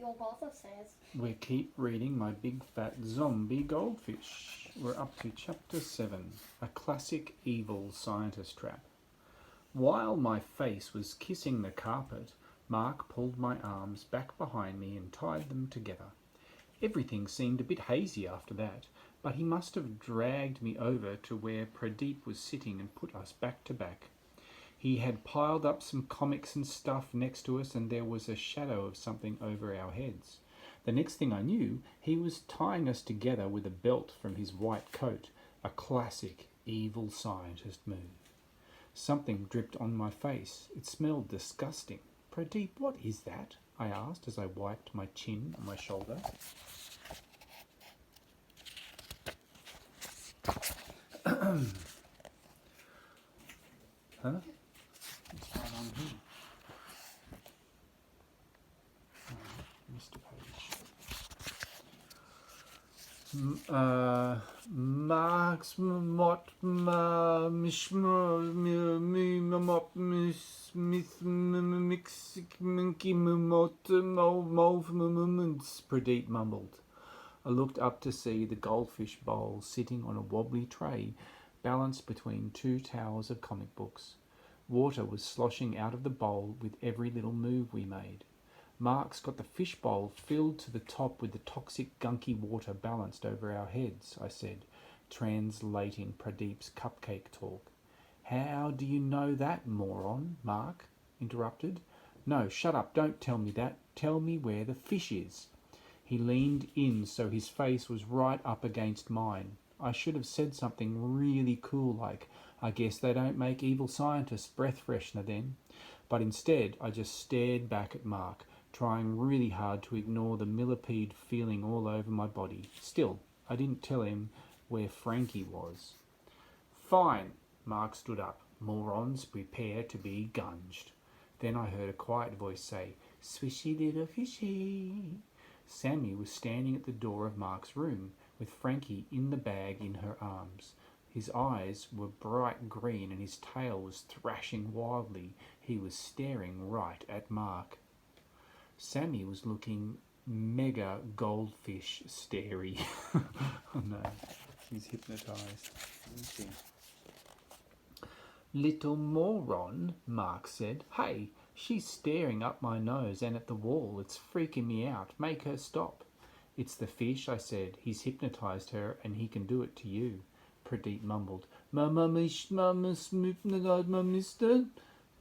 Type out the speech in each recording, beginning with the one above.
your author says. We keep reading my big fat zombie goldfish. We're up to chapter 7, a classic evil scientist trap. While my face was kissing the carpet, Mark pulled my arms back behind me and tied them together. Everything seemed a bit hazy after that, but he must have dragged me over to where Pradeep was sitting and put us back to back. He had piled up some comics and stuff next to us, and there was a shadow of something over our heads. The next thing I knew, he was tying us together with a belt from his white coat, a classic evil scientist move. Something dripped on my face. It smelled disgusting. Pradeep, what is that? I asked as I wiped my chin on my shoulder. Huh? What's going on here? Missed a page. Max mot ma mishmo mi mot smith mixik minky mot moments, Pradeep mumbled. I looked up to see the goldfish bowl sitting on a wobbly tray balanced between two towers of comic books. Water was sloshing out of the bowl with every little move we made. Mark's got the fish bowl filled to the top with the toxic gunky water balanced over our heads, I said, translating Pradeep's cupcake talk. How do you know that, moron? Mark interrupted. No, shut up, don't tell me that. Tell me where the fish is. He leaned in so his face was right up against mine. I should have said something really cool like, I guess they don't make evil scientists breath freshener then. But instead, I just stared back at Mark, trying really hard to ignore the millipede feeling all over my body. Still, I didn't tell him where Frankie was. Fine, Mark stood up. Morons, prepare to be gunged. Then I heard a quiet voice say, Swishy little fishy. Sammy was standing at the door of Mark's room, with Frankie in the bag in her arms. His eyes were bright green and his tail was thrashing wildly. He was staring right at Mark. Sammy was looking mega goldfish starey. Oh no, he's hypnotised. Little moron, Mark said. Hey, she's staring up my nose and at the wall. It's freaking me out. Make her stop. It's the fish, I said. He's hypnotised her and he can do it to you. Pradeep mumbled. Mister?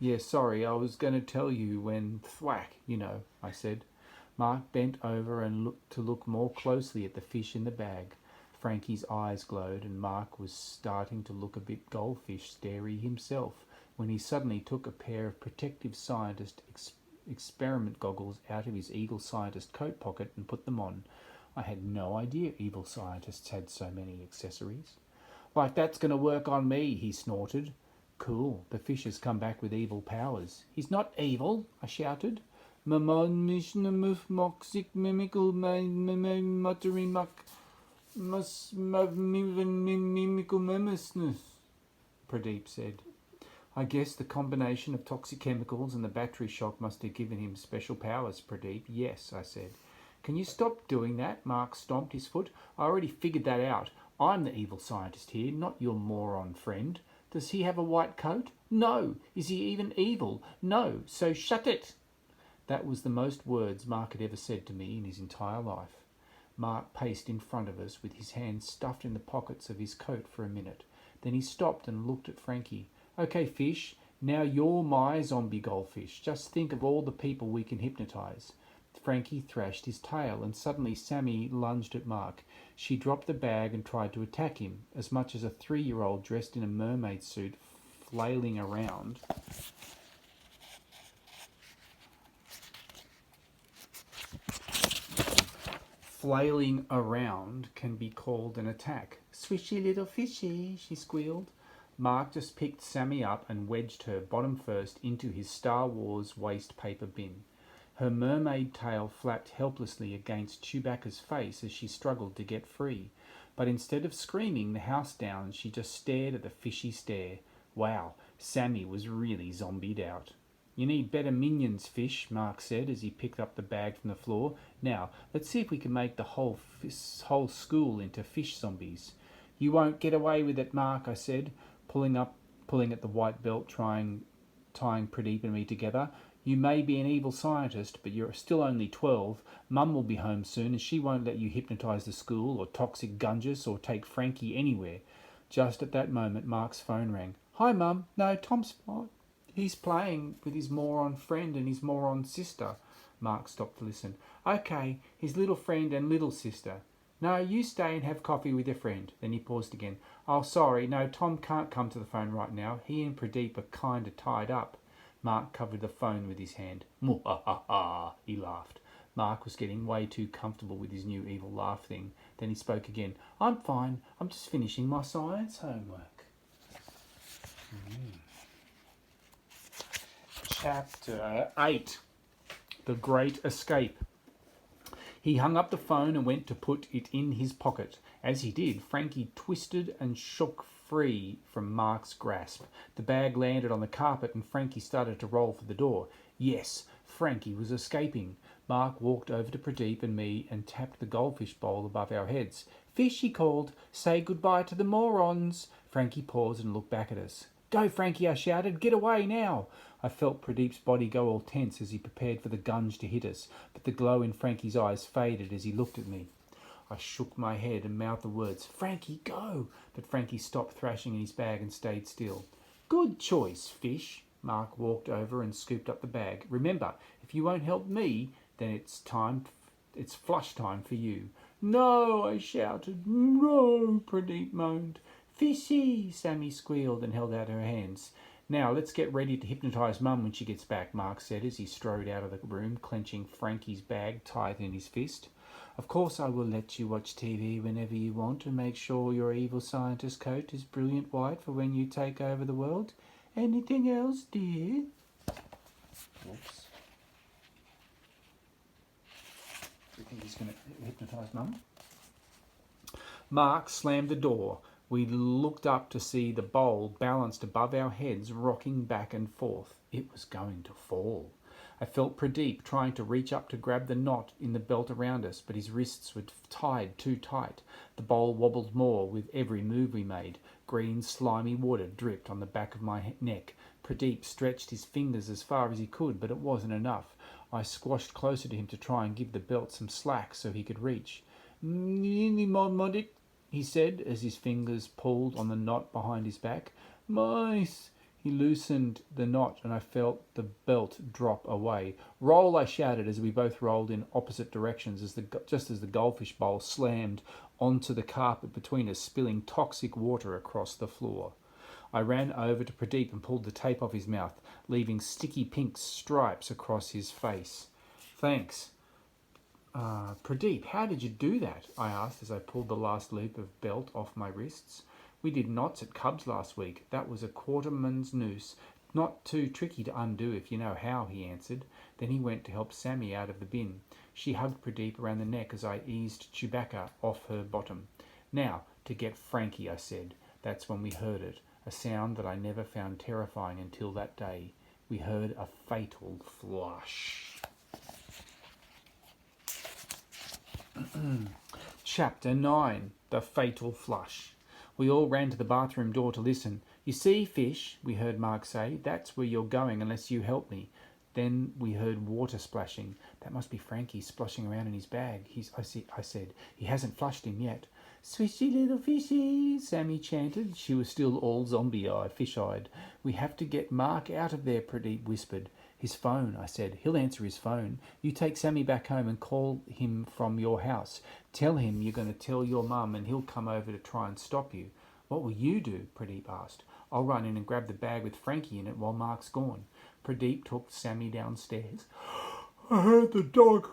Yeah, sorry, I was going to tell you when thwack, you know, I said. Mark bent over and looked more closely at the fish in the bag. Frankie's eyes glowed and Mark was starting to look a bit goldfish starey himself when he suddenly took a pair of protective scientist experiment goggles out of his evil scientist coat pocket and put them on. I had no idea evil scientists had so many accessories. Like that's going to work on me, he snorted. Cool, the fish has come back with evil powers. He's not evil, I shouted. Mamon mishnamuf moxic mimical muttering muck mimical memisness, Pradeep said. I guess the combination of toxic chemicals and the battery shock must have given him special powers, Pradeep. Yes, I said. Can you stop doing that? Mark stomped his foot. I already figured that out. I'm the evil scientist here, not your moron friend. Does he have a white coat? No. Is he even evil? No. So shut it. That was the most words Mark had ever said to me in his entire life. Mark paced in front of us with his hands stuffed in the pockets of his coat for a minute. Then he stopped and looked at Frankie. Okay, fish, now you're my zombie goldfish. Just think of all the people we can hypnotise. Frankie thrashed his tail and suddenly Sammy lunged at Mark. She dropped the bag and tried to attack him, as much as a 3-year-old dressed in a mermaid suit flailing around. Flailing around can be called an attack. Swishy little fishy, she squealed. Mark just picked Sammy up and wedged her bottom first into his Star Wars waste paper bin. Her mermaid tail flapped helplessly against Chewbacca's face as she struggled to get free. But instead of screaming the house down, she just stared at the fishy stare. Wow, Sammy was really zombied out. You need better minions, Fish, Mark said as he picked up the bag from the floor. Now, let's see if we can make the whole school into fish zombies. You won't get away with it, Mark, I said, pulling at the white belt, tying Pradeep and me together. You may be an evil scientist, but you're still only 12. Mum will be home soon, and she won't let you hypnotise the school, or toxic Gungus, or take Frankie anywhere. Just at that moment, Mark's phone rang. Hi, Mum. No, Tom's fine. He's playing with his moron friend and his moron sister. Mark stopped to listen. Okay, his little friend and little sister. No, you stay and have coffee with your friend. Then he paused again. Oh, sorry. No, Tom can't come to the phone right now. He and Pradeep are kind of tied up. Mark covered the phone with his hand. Mwahaha, he laughed. Mark was getting way too comfortable with his new evil laugh thing. Then he spoke again. I'm fine. I'm just finishing my science homework. Chapter 8. The Great Escape. He hung up the phone and went to put it in his pocket. As he did, Frankie twisted and shook free from Mark's grasp. The bag landed on the carpet and Frankie started to roll for the door. Yes, Frankie was escaping. Mark walked over to Pradeep and me and tapped the goldfish bowl above our heads. Fish, he called. Say goodbye to the morons. Frankie paused and looked back at us. Go, Frankie, I shouted. Get away now. I felt Pradeep's body go all tense as he prepared for the gunge to hit us, but the glow in Frankie's eyes faded as he looked at me. I shook my head and mouthed the words, Frankie, go! But Frankie stopped thrashing in his bag and stayed still. Good choice, Fish. Mark walked over and scooped up the bag. Remember, if you won't help me, then it's flush time for you. No, I shouted. No, Pradeep moaned. Fishy, Sammy squealed and held out her hands. Now, let's get ready to hypnotise Mum when she gets back, Mark said as he strode out of the room, clenching Frankie's bag tight in his fist. Of course I will let you watch TV whenever you want and make sure your evil scientist coat is brilliant white for when you take over the world. Anything else, dear? Oops. Do you think he's going to hypnotise Mum? Mark slammed the door. We looked up to see the bowl balanced above our heads, rocking back and forth. It was going to fall. I felt Pradeep trying to reach up to grab the knot in the belt around us, but his wrists were tied too tight. The bowl wobbled more with every move we made. Green, slimy water dripped on the back of my neck. Pradeep stretched his fingers as far as he could, but it wasn't enough. I squashed closer to him to try and give the belt some slack so he could reach. He said as his fingers pulled on the knot behind his back. Mice! He loosened the knot and I felt the belt drop away. Roll, I shouted as we both rolled in opposite directions just as the goldfish bowl slammed onto the carpet between us, spilling toxic water across the floor. I ran over to Pradeep and pulled the tape off his mouth, leaving sticky pink stripes across his face. Thanks. Pradeep, how did you do that? I asked as I pulled the last loop of belt off my wrists. We did knots at Cubs last week. That was a quarterman's noose. Not too tricky to undo if you know how, he answered. Then he went to help Sammy out of the bin. She hugged Pradeep around the neck as I eased Chewbacca off her bottom. Now, to get Frankie, I said. That's when we heard it, a sound that I never found terrifying until that day. We heard a fatal flush. Chapter 9. The Fatal Flush. We all ran to the bathroom door to listen. You see, Fish, we heard Mark say, that's where you're going unless you help me. Then we heard water splashing. That must be Frankie splashing around in his bag. I said. He hasn't flushed him yet. Swishy little fishy, Sammy chanted. She was still all zombie-eyed, fish-eyed. We have to get Mark out of there, Pradeep whispered. His phone, I said. He'll answer his phone. You take Sammy back home and call him from your house. Tell him you're going to tell your mum and he'll come over to try and stop you. What will you do? Pradeep asked. I'll run in and grab the bag with Frankie in it while Mark's gone. Pradeep took Sammy downstairs. I heard the dog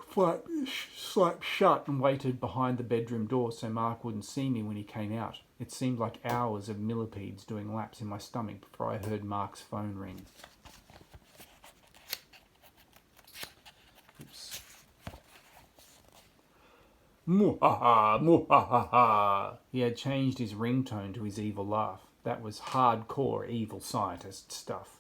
slap shut and waited behind the bedroom door so Mark wouldn't see me when he came out. It seemed like hours of millipedes doing laps in my stomach before I heard Mark's phone ring. Oops. Muhaha, muhaha. He had changed his ringtone to his evil laugh. That was hardcore evil scientist stuff.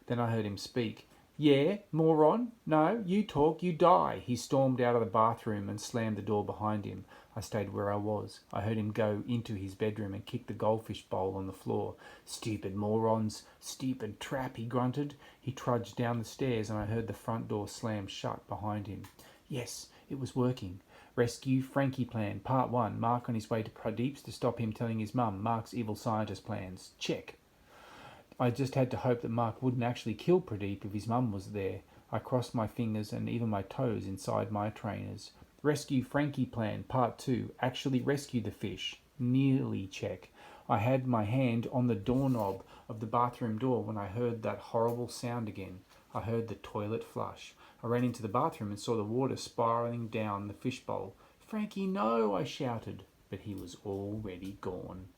Then I heard him speak. Yeah, moron. No, you talk, you die. He stormed out of the bathroom and slammed the door behind him. I stayed where I was. I heard him go into his bedroom and kick the goldfish bowl on the floor. Stupid morons, stupid trap, he grunted. He trudged down the stairs and I heard the front door slam shut behind him. Yes, it was working. Rescue Frankie plan, part 1. Mark on his way to Pradeep's to stop him telling his mum Mark's evil scientist plans. Check. I just had to hope that Mark wouldn't actually kill Pradeep if his mum was there. I crossed my fingers and even my toes inside my trainers. Rescue Frankie plan, part 2. Actually rescue the fish. Nearly check. I had my hand on the doorknob of the bathroom door when I heard that horrible sound again. I heard the toilet flush. I ran into the bathroom and saw the water spiraling down the fishbowl. Frankie, no, I shouted, but he was already gone.